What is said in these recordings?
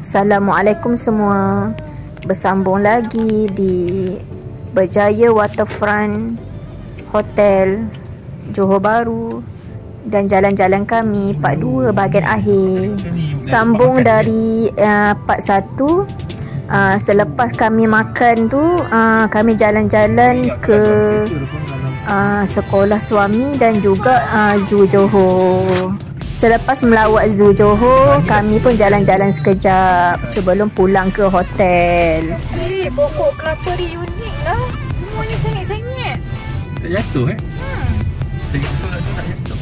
Assalamualaikum semua. Bersambung lagi di Berjaya Waterfront Hotel Johor Bahru dan jalan-jalan kami part 2 bahagian akhir. Sambung dari part 1. Selepas kami makan tu, kami jalan-jalan ke sekolah suami dan juga Zoo Johor. Selepas melawat Zoo Johor, kami pun jalan-jalan sekejap sebelum pulang ke hotel. Pokok kelapa dia unik lah. Semuanya sengit-sengit. Tak jatuh Sengit tu tak jatuh.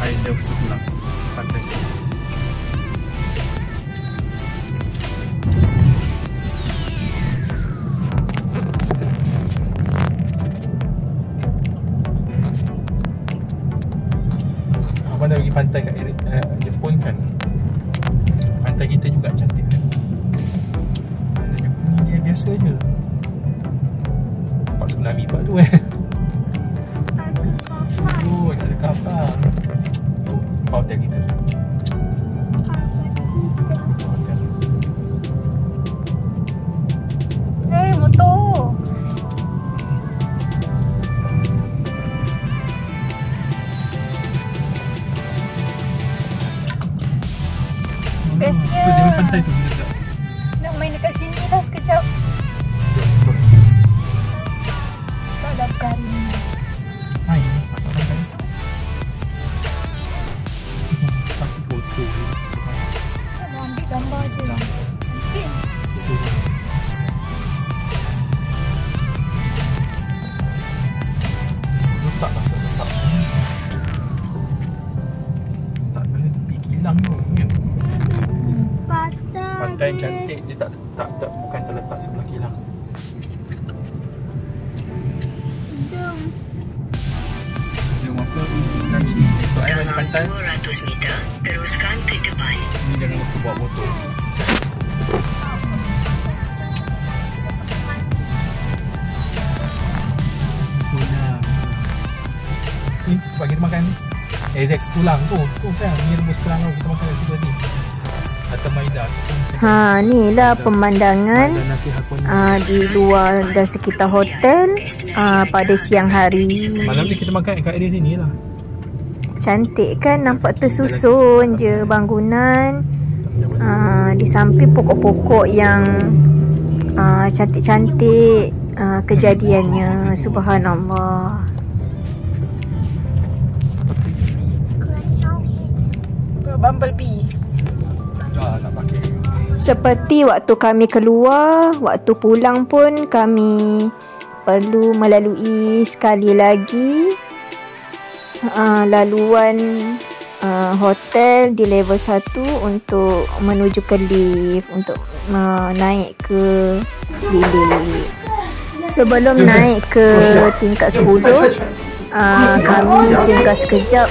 Air dah sebelah pantai. Abang dah pergi pantai kat Jepun kan? Pantai kita juga cantik kan? Pantai Jepun ni dia biasa je. Nampak tsunami pula tu Oh, tak ada kapal. Nampak hotel kita. Motor. Bestnya Tu dia pantai tu dekat. nak main dekat sini lah sekejap. Tak ada kari ni. Hai, apa kan? Pasti foto ni. Nak ambil gambar je lah. Cantik. Letak rasa sesak. Tak ada tepi kilang tu kan? Pantai yang cantik dia tak bukan terletak sebelah kilang. Jom apa? Nanti esok air balik pantai. 200 meter, teruskan ke depan. Ni jangan lupa bawa botol. Ni sebab kita makan Ezek tulang tu. Tu kan ni rebus tulang tu kita makan kat situ tadi. Atau Maida. Inilah pemandangan di luar dan sekitar hotel pada siang hari. Malam ni kita makan kat area sini lah. Cantik kan, nampak tersusun je bangunan. Di samping pokok-pokok yang cantik-cantik kejadiannya. Subhanallah. Bumblebee. Tak pakai. Seperti waktu kami keluar, waktu pulang pun kami perlu melalui sekali lagi laluan hotel di level 1 untuk menuju ke lift untuk naik ke bilik. Sebelum naik ke tingkat 10, kami singgah sekejap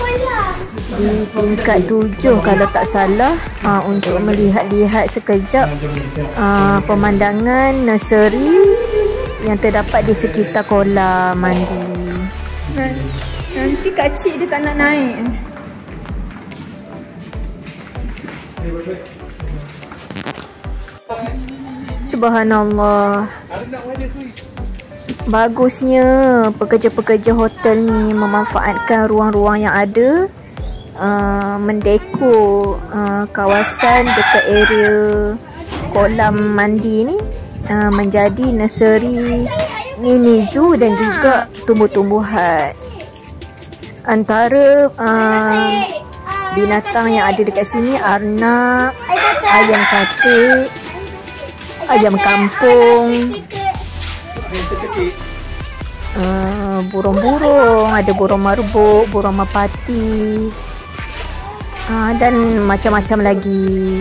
di tingkat 7 kalau tak salah, untuk melihat-lihat sekejap pemandangan nursery yang terdapat di sekitar kolam mandi. Nanti Kak Cik dia tak nak naik. Subhanallah. Bagusnya pekerja-pekerja hotel ni memanfaatkan ruang-ruang yang ada, mendekor kawasan dekat area kolam mandi ni menjadi nursery, mini zoo dan juga tumbuh-tumbuhan. Antara binatang yang ada dekat sini arnab, ayam katik, ayam kampung, burung-burung, ada burung marbuk, burung merpati, dan macam-macam lagi.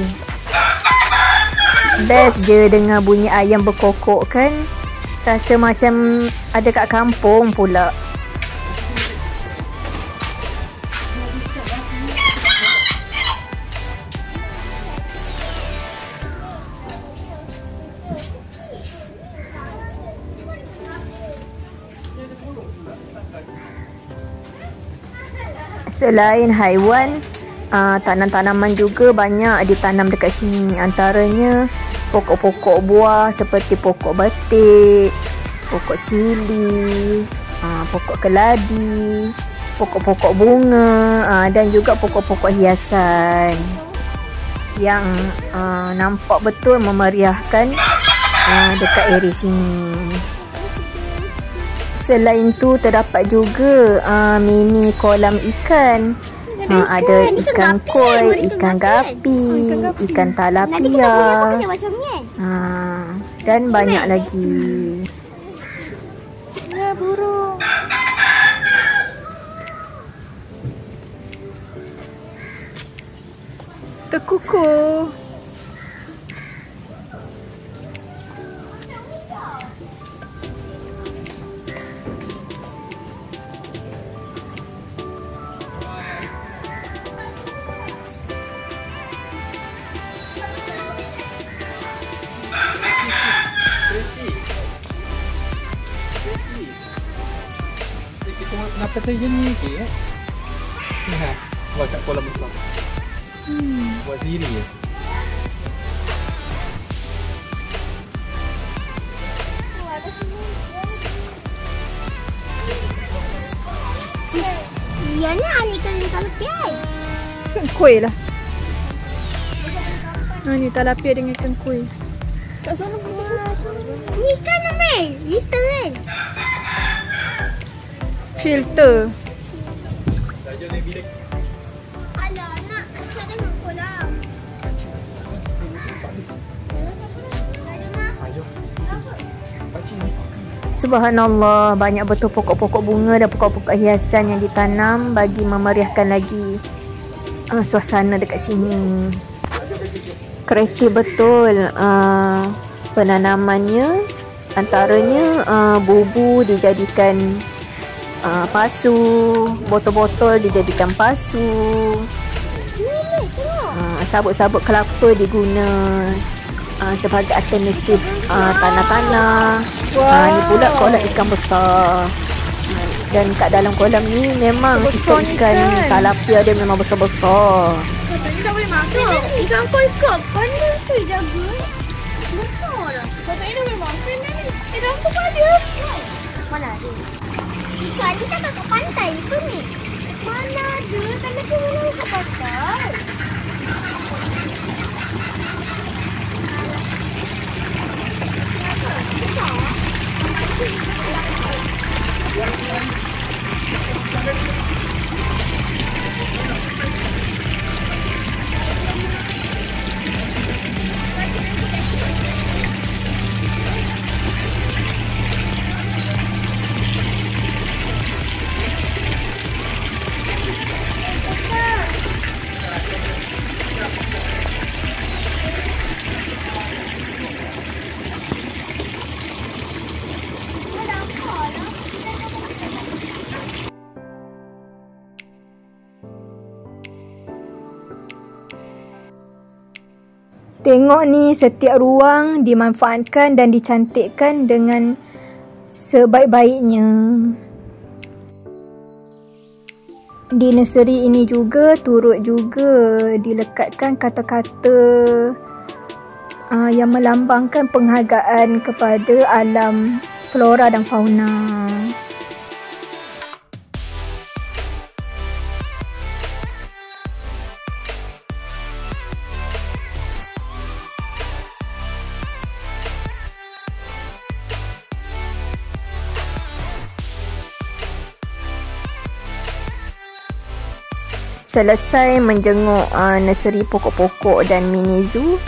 Best je dengar bunyi ayam berkokok kan. Rasa macam ada kat kampung pula. Selain haiwan, tanam-tanaman juga banyak ditanam dekat sini. Antaranya pokok-pokok buah seperti pokok batik, pokok cili, pokok keladi, pokok-pokok bunga, dan juga pokok-pokok hiasan yang nampak betul memeriahkan dekat area sini. Selain tu terdapat juga mini kolam ikan. Ada ikan koi, ikan gapi, ikan talapia, dan banyak lagi. Ya, burung. Tekuku. Kenapa saya jenis ke Ni buat kat kolam besar. Buat sendiri je. Yana ni ikan talapia. Ikan koi lah. Ni talapia dengan ikan koi. Kat sana pun. Ni ikan ambil. Liter kan? Filter. Alah, nak saya dengan kolam. Subhanallah, banyak betul pokok-pokok bunga dan pokok-pokok hiasan yang ditanam bagi memeriahkan lagi suasana dekat sini. Kreatif betul penanamannya. Antaranya bubu dijadikan pasu, botol-botol dijadikan pasu, sabut-sabut kelapa diguna sebagai alternatif tanah-tanah. Ni pula kolam ikan besar. Dan kat dalam kolam ni memang ikan talapia dia memang besar-besar. Katanya tak boleh makan. Ikan koi kop. Pandai tu jaga. Betul lah. Katanya tak boleh makan ni. Dalam tu pun ada. Mana ada? Ikan ni tak kat pantai tu ni. Mana ada? Tanda tu mana kat pantai? Tengok ni, setiap ruang dimanfaatkan dan dicantikkan dengan sebaik-baiknya. Di nursery ini juga turut juga dilekatkan kata-kata yang melambangkan penghargaan kepada alam flora dan fauna. Selesai menjenguk nursery pokok-pokok dan mini zoo,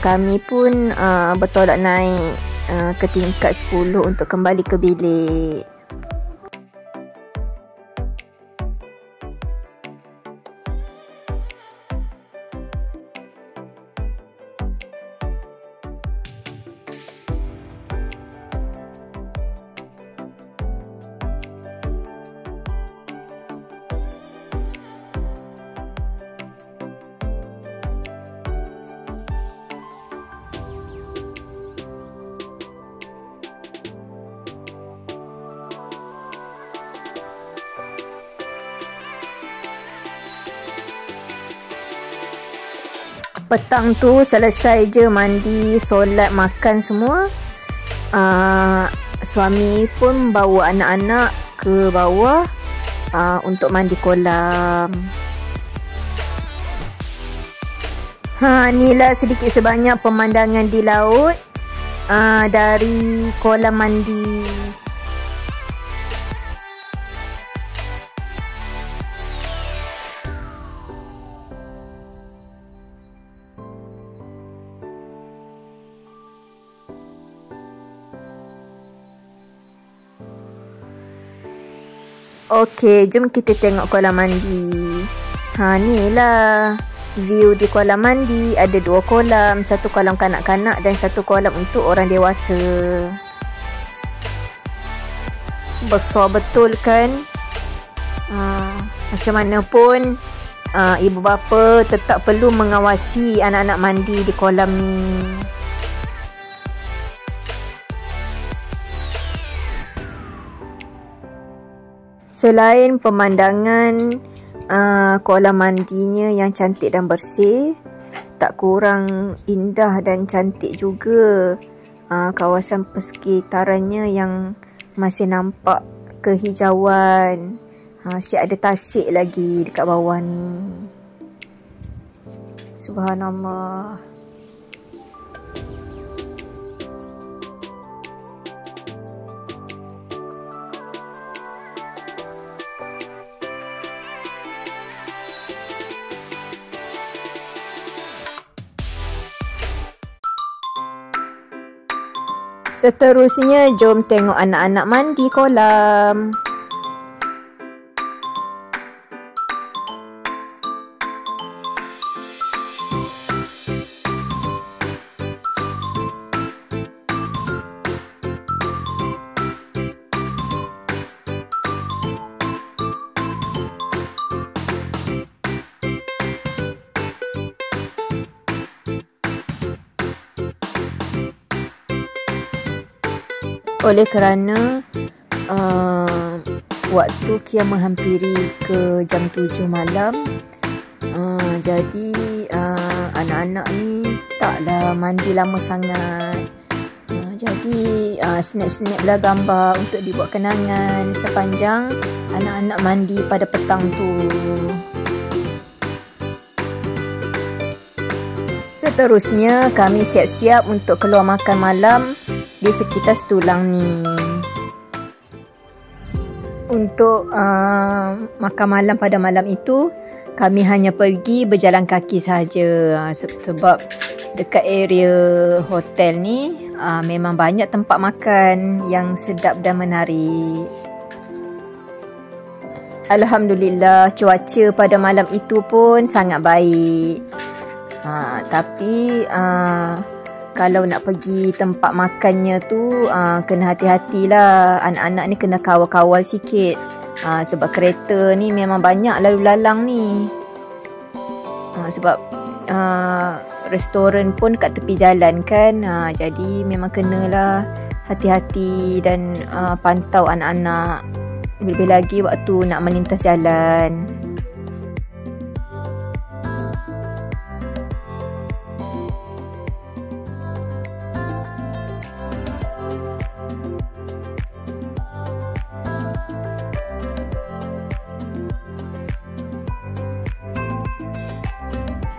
kami pun bertolak naik ke tingkat 10 untuk kembali ke bilik. Petang tu selesai je mandi, solat, makan semua. Suami pun bawa anak-anak ke bawah untuk mandi kolam. Inilah sedikit sebanyak pemandangan di laut dari kolam mandi. Okey, jom kita tengok kolam mandi. Ni lah view di kolam mandi. Ada 2 kolam, satu kolam kanak-kanak dan satu kolam untuk orang dewasa. Besar betul kan? Macam mana pun ibu bapa tetap perlu mengawasi anak-anak mandi di kolam ni. Selain pemandangan kolam mandinya yang cantik dan bersih, tak kurang indah dan cantik juga kawasan persekitarannya yang masih nampak kehijauan. Asyik ada tasik lagi dekat bawah ni. Subhanallah. Seterusnya, jom tengok anak-anak mandi kolam. Oleh kerana waktu kian menghampiri ke jam 7 malam, jadi anak-anak ni taklah mandi lama sangat. Jadi snap-snap lah gambar untuk dibuat kenangan sepanjang anak-anak mandi pada petang tu. Seterusnya, kami siap-siap untuk keluar makan malam di sekitar Setulang ni. Untuk makan malam pada malam itu, kami hanya pergi berjalan kaki sahaja. Sebab dekat area hotel ni memang banyak tempat makan yang sedap dan menarik. Alhamdulillah, cuaca pada malam itu pun sangat baik. Tapi kalau nak pergi tempat makannya tu kena hati-hatilah. Anak-anak ni kena kawal-kawal sikit. Sebab kereta ni memang banyak lalu lalang ni. Sebab restoran pun kat tepi jalan kan. Jadi memang kenalah hati-hati dan pantau anak-anak. Lebih lagi waktu nak melintas jalan.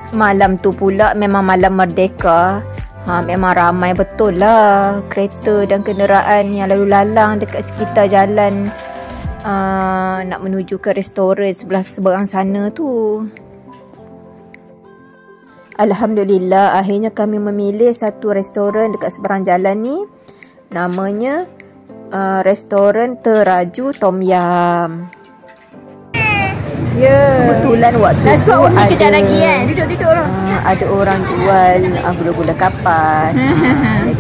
Malam tu pula memang malam merdeka. Memang ramai betul lah kereta dan kenderaan yang lalu lalang dekat sekitar jalan nak menuju ke restoran seberang sana tu. Alhamdulillah, akhirnya kami memilih satu restoran dekat seberang jalan ni. Namanya restoran Teraju Tom Yam. Kebetulan waktu tu ada lagi, kan? Duduk ada orang jual gula-gula kapas. Jadi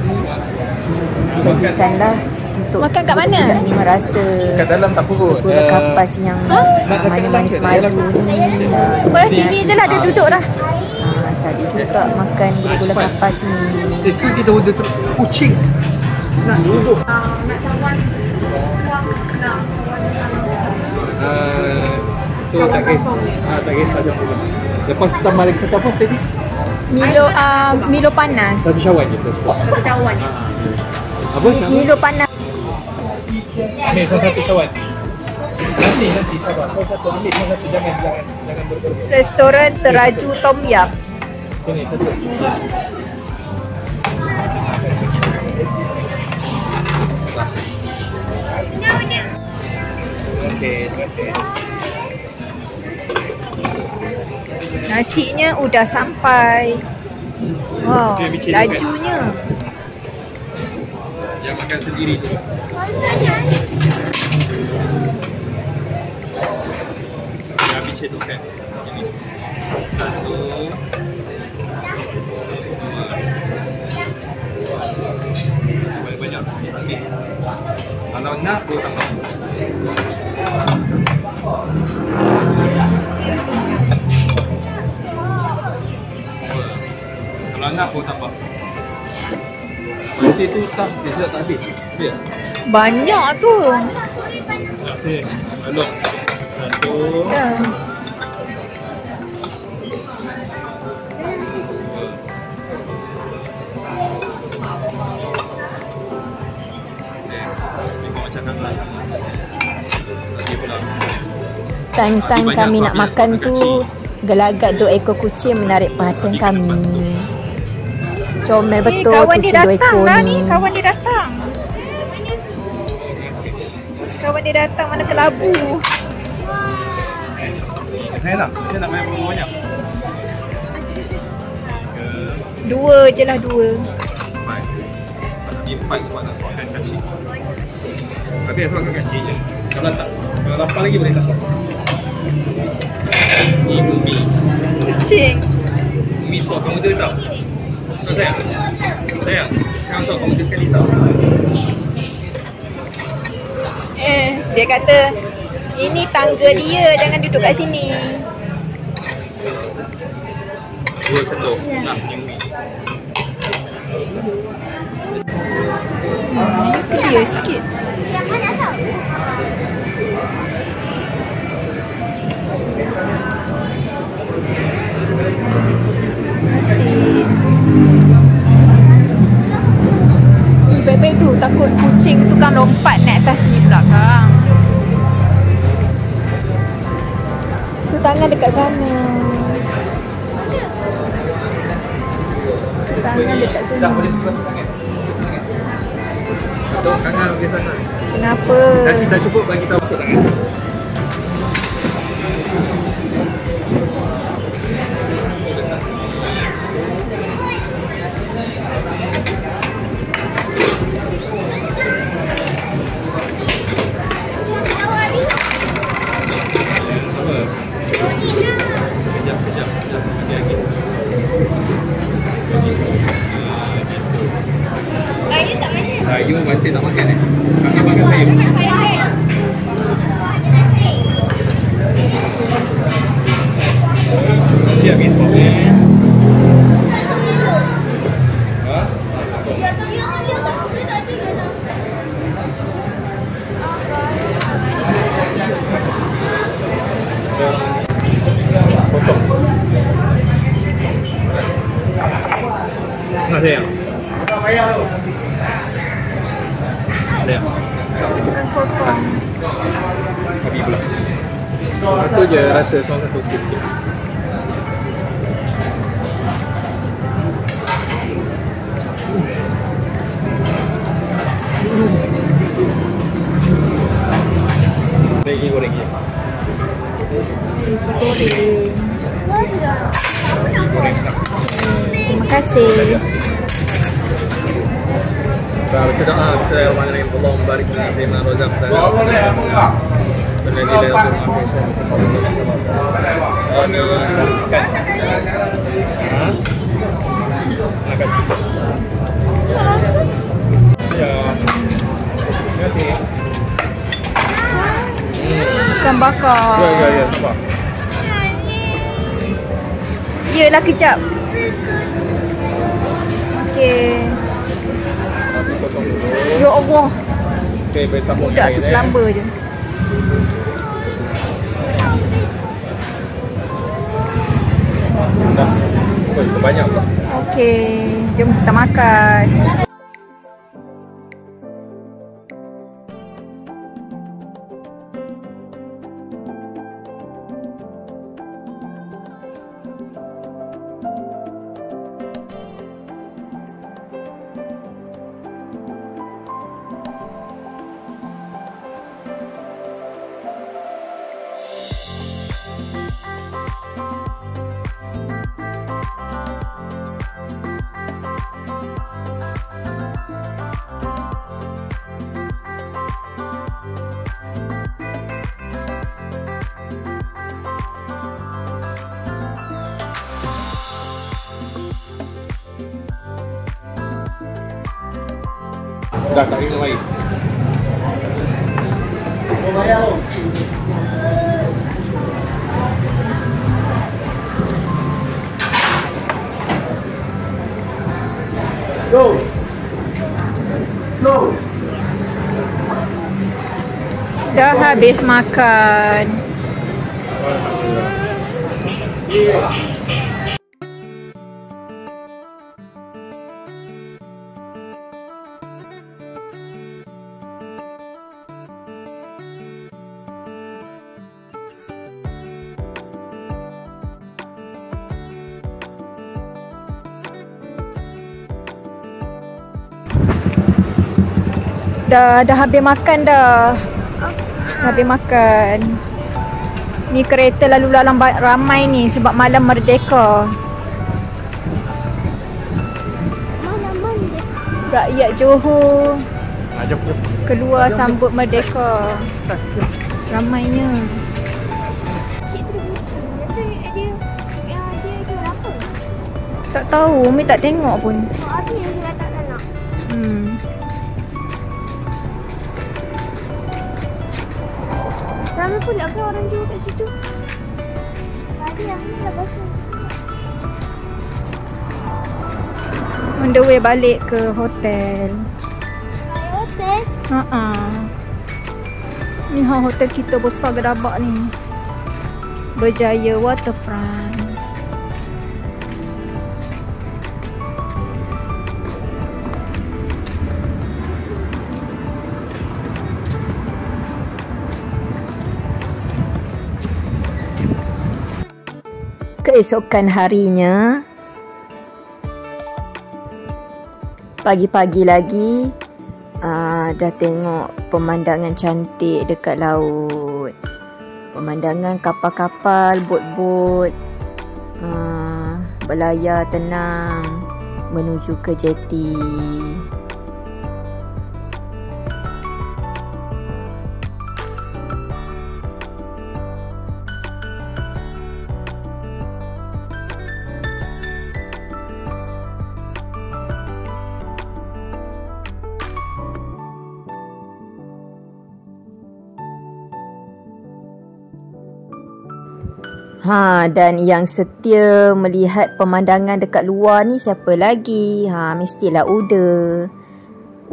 bagikanlah untuk makan kat mana? Ni merasa kat dalam tak perut. Gula kapas yang manis-manis Melayu ni. Belah sini je lah dia duduk dah. Saya juga makan gula-gula kapas ni. Itu kita order kucing. Nak duduk. Tu tak kisah dah pula. Lepas tambah lagi satu apa tadi? Milo panas. Satu cawan je first. Satu cawan. Apa? Milo panas. Ni satu cawan. Nanti sabar. Satu ambil satu, jangan berbeza. Restoran teraju Tom Yum. Sini satu. Okey, terima kasih. Nasinya udah sampai. Wow, lajunya. Yang makan sendiri tu. Yang bincang tu kan. Ini. Satu. Banyak. Habis. Kalau nak tu tambah. Kalau nak pun tambah. Nanti tu tak, dia tak habis. Dia. Banyak tu. Okey, alok. Satu. Ya. Time-time kami nak makan tu, gelagat 2 ekor kucing menarik perhatian kami. Comel betul Kawan kucing dia 2 datang ekor dah ni. ni. Kawan dia datang. Kawan dia datang mana kelabu. Saya nak main berapa banyak? 2 je lah 2. 4 sebab nak suapkan kacang. Tapi aku akan kacang je. Kalau tak, kalau lapar lagi boleh tambah. Ni Umi. Kucing. Umi suap kamu tu tau. Suap sayang. Sayang, sekarang suap kamu tu sekali tau. Dia kata, ini tangga dia, jangan duduk kat sini. 2 sentuh. Nak ni Umi. Clear sikit. Asin. Baik-baik tu, takut kucing tu kan lompat naik atas ni belakang. So tangan dekat sana. So tangan dekat sana. Tak boleh masuk tangan. Tok tangan pergi sana. Kenapa? Nasi dah cukup, bagi tahu masuk tangan. Sayur banting tak makan Kakak makan sayur. Siap habis makan. Ha? Potong. Nak sayang? Sayang. Habis pula. Itu je rasa seorang satu sikit-sikit. Lagi goreng je. Goreng tak. Terima kasih. Berdoa Bismillahirrahmanirrahim. Allahumma barik lana fi ma razaqtana. Alladzi la yadurru Terima kasih. Ikan bakar. Ya, sabar. Yelah, kejap. Okey. Potong dulu. Ya Allah. Okey, boleh tambah Budak tu selamba je. Dah. Oi, banyak pula. Okey, jom kita makan. Dah tak minum air. Go. Go. Dah habis makan. Dah habis makan dah. Dah habis makan. Ni kereta lalu lalang ramai ni sebab malam merdeka. Rakyat Johor Jom. keluar sambut merdeka. Ramainya. Tak tahu, Umi tak tengok pun. Ramai pula ke orang Johor kat situ? Tadi aku dah basuh. On the way balik ke hotel. Balik hotel? Ni hotel kita besar gedabak ni. Berjaya Waterfront. Keesokan harinya, pagi-pagi lagi, dah tengok pemandangan cantik dekat laut. Pemandangan kapal-kapal, bot-bot berlayar tenang menuju ke jeti. Dan yang setia melihat pemandangan dekat luar ni siapa lagi? Mestilah Uda.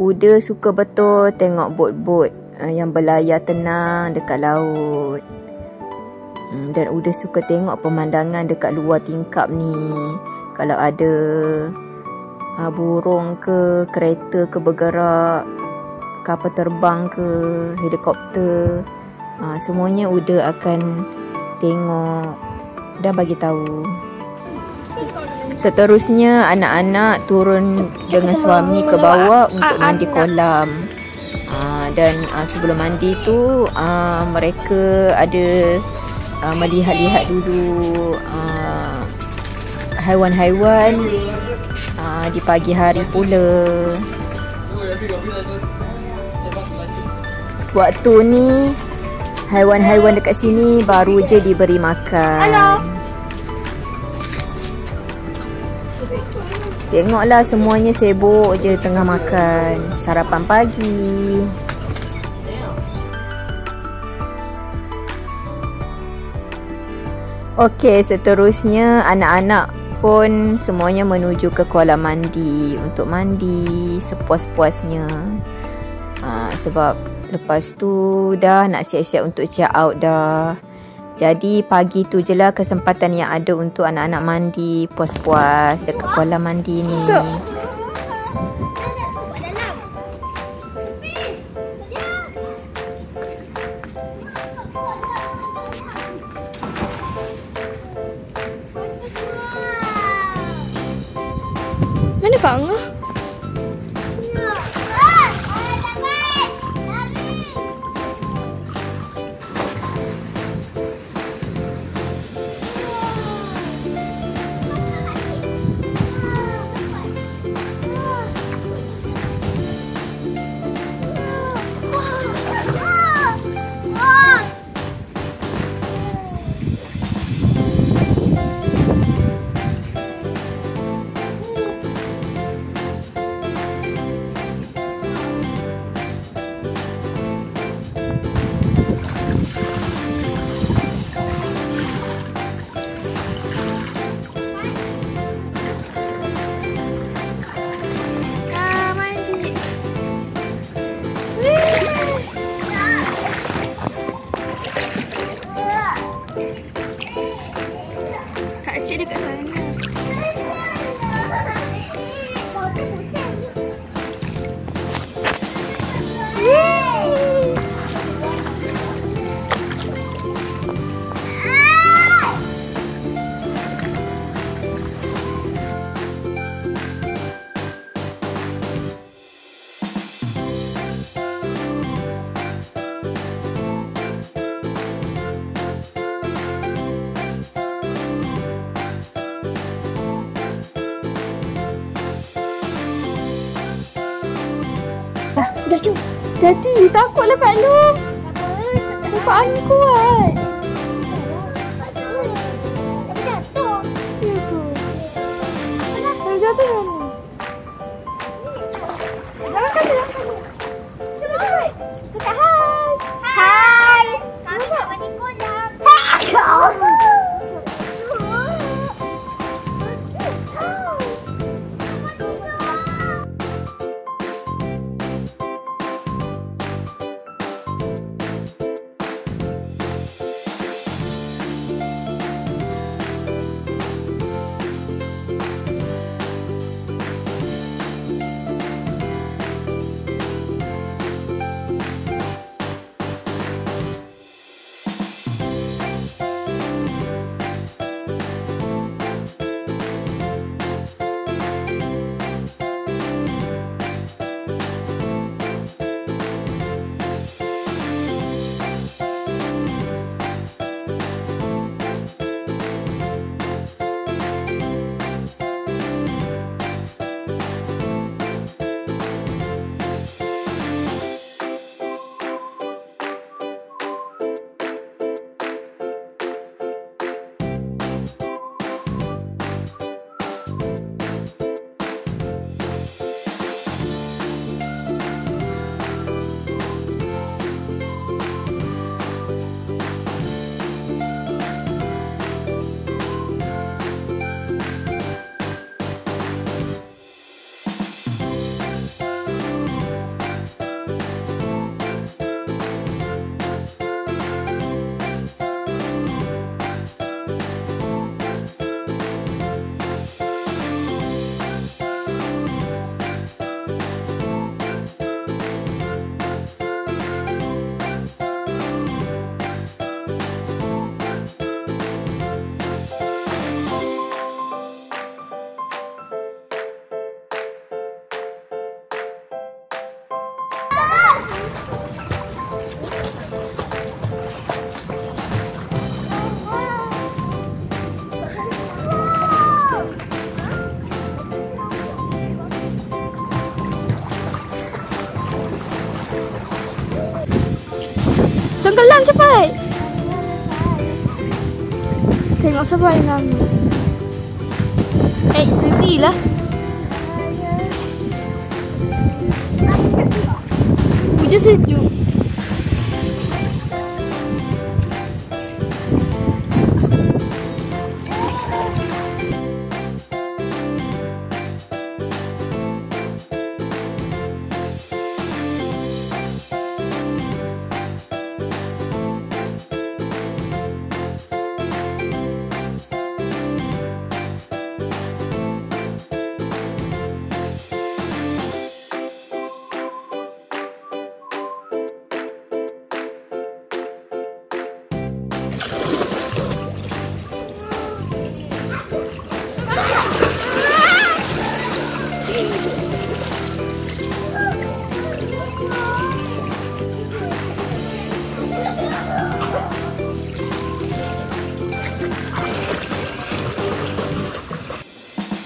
Uda suka betul tengok bot-bot yang berlayar tenang dekat laut. Dan Uda suka tengok pemandangan dekat luar tingkap ni. Kalau ada burung ke, kereta ke bergerak, kapal terbang ke, helikopter, semuanya Uda akan tengok dan bagi tahu. Seterusnya anak-anak turun dengan suami ke bawah untuk mandi kolam. Dan sebelum mandi tu mereka ada melihat-lihat dulu haiwan-haiwan di pagi hari pula. Waktu ni haiwan-haiwan dekat sini baru je diberi makan. Hello. Tengoklah semuanya sibuk je tengah makan sarapan pagi. Okey, seterusnya anak-anak pun semuanya menuju ke kolam mandi untuk mandi sepuas-puasnya. Sebab lepas tu dah nak siap-siap untuk check out dah. Jadi pagi tu je lah kesempatan yang ada untuk anak-anak mandi puas-puas dekat kolam mandi ni. Mana Kak Angah? Kak Cik dekat sana. Dah jom. Jadi takutlah Kak Lu. Nampak angin kuat. Jatuh. Ya ke? Kalau jatuh mana? Jangan kata. Cepat. Cakap hai. Hai. Kami nak mandi kolam. Tenggelam cepat. Tengok siapa yang lama. Sleepy lah. Hujan sejuk.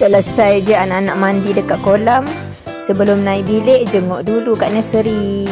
Selesai je anak-anak mandi dekat kolam. Sebelum naik bilik, jenguk dulu kat nursery.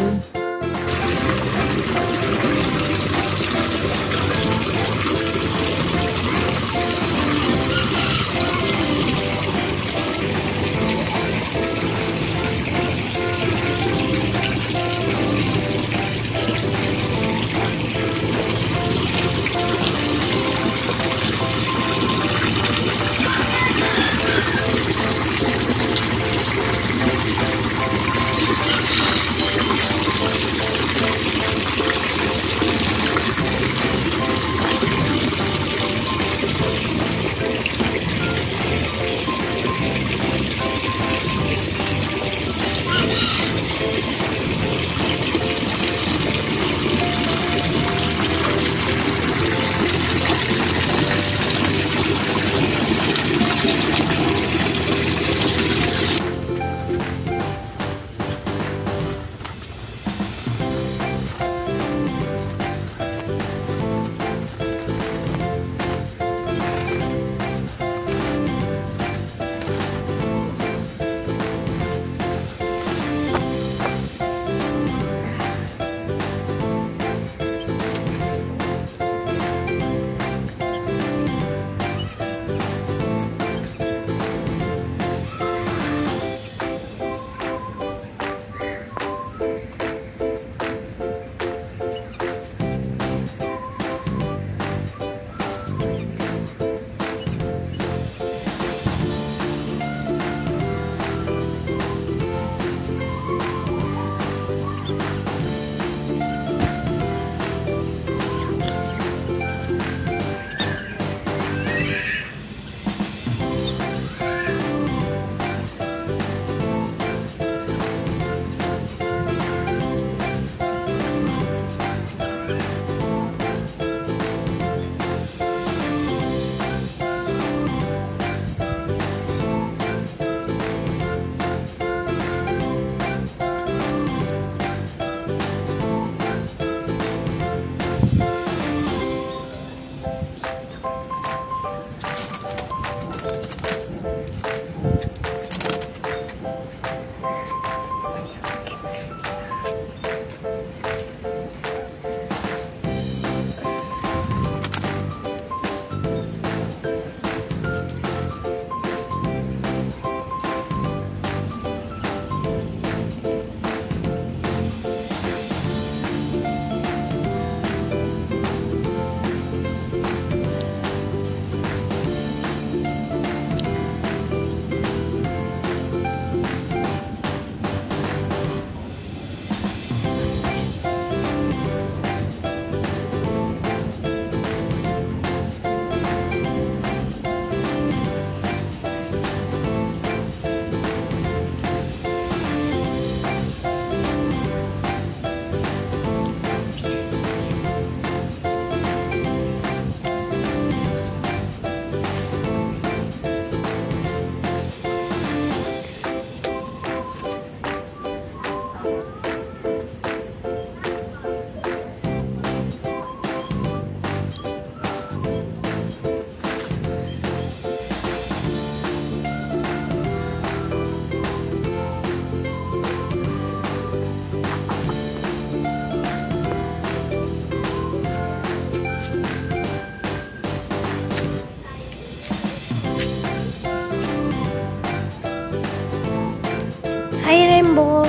Hai Rainbow.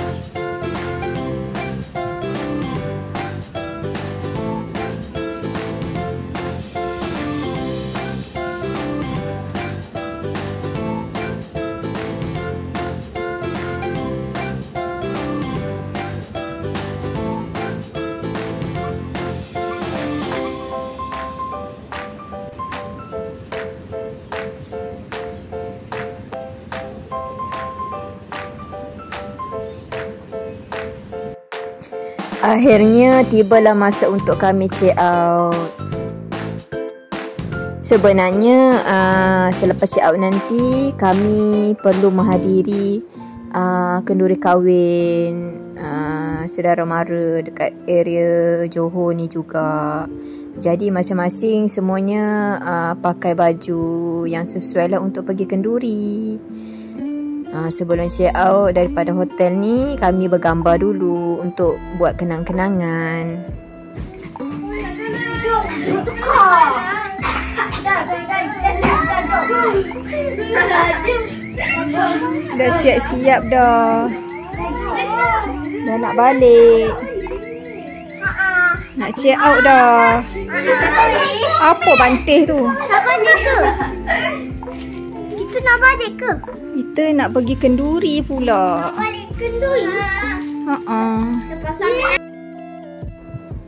Akhirnya tibalah masa untuk kami check out. Sebenarnya selepas check out nanti kami perlu menghadiri kenduri kahwin saudara mara dekat area Johor ni juga. Jadi masing-masing semuanya pakai baju yang sesuai lah untuk pergi kenduri. Sebelum check out daripada hotel ni, kami bergambar dulu untuk buat kenang-kenangan. Dah siap-siap dah. Dah nak balik. Nak check out dah. Apa bantih tu? Nak balik ke? Kita nak balik ke? Kita nak pergi kenduri pula. Balik kenduri. Lepas sampai.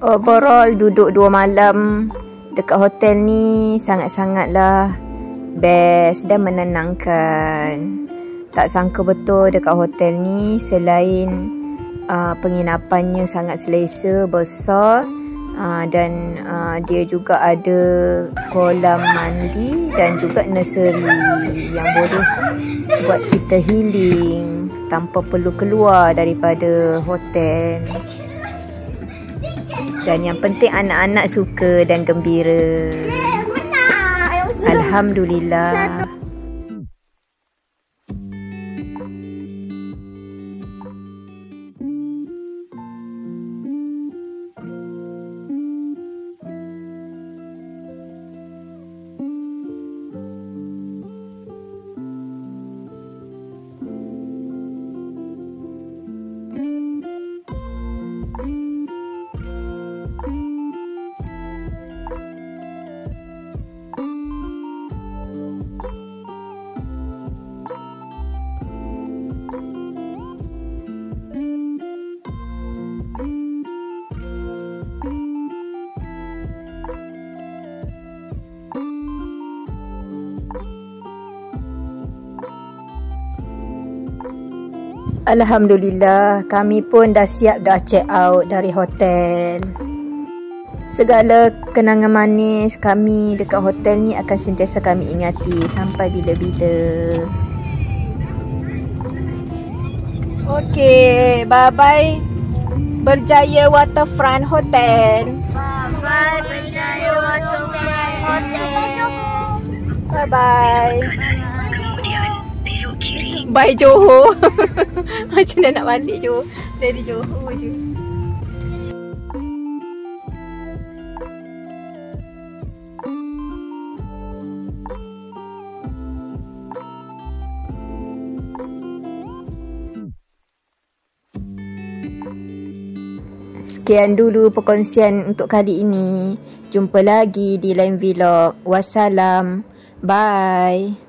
Overall duduk 2 malam dekat hotel ni sangat-sangatlah best dan menenangkan. Tak sangka betul dekat hotel ni selain penginapannya sangat selesa, besar, dan dia juga ada kolam mandi dan juga nursery yang boleh buat kita healing tanpa perlu keluar daripada hotel. Dan yang penting anak-anak suka dan gembira. Alhamdulillah. Alhamdulillah, kami pun dah siap dah check out dari hotel. Segala kenangan manis kami dekat hotel ni akan sentiasa kami ingati sampai bila-bila. Okey, bye-bye Berjaya Waterfront Hotel. Bye-bye Berjaya Waterfront Hotel. Bye-bye. Kemudian belok kiri. Bye Johor. Macam dah nak balik Johor. Dari Johor je. Sekian dulu perkongsian untuk kali ini. Jumpa lagi di lain vlog. Wassalam. Bye.